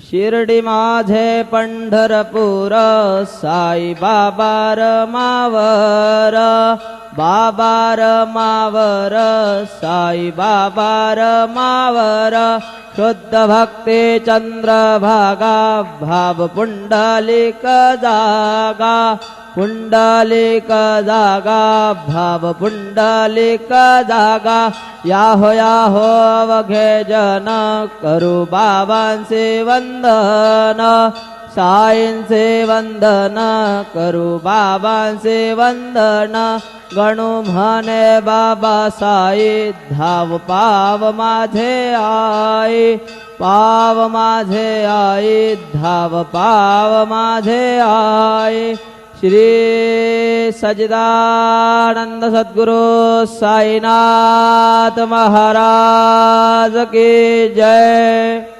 शिर्डी माझे पंढरपूर साई बाबा रमावर बाबा रमावर साई बाबा रमावर शुद्ध भक्ती चंद्रभागा भाव पुंडलिक जागा पुंडलिक जागा भाव पुंडलिक जागा याहो याहो अवघे जन करू बाबांचे वंदन साईंचे वंदन करू बाबांचे वंदन गणू म्हणे बाबा साई धाव पाव माझे आई पाव माझे आई धाव पाव माझे आई श्री सच्चिदानंद सद्गुरु साईनाथ महाराज की जय।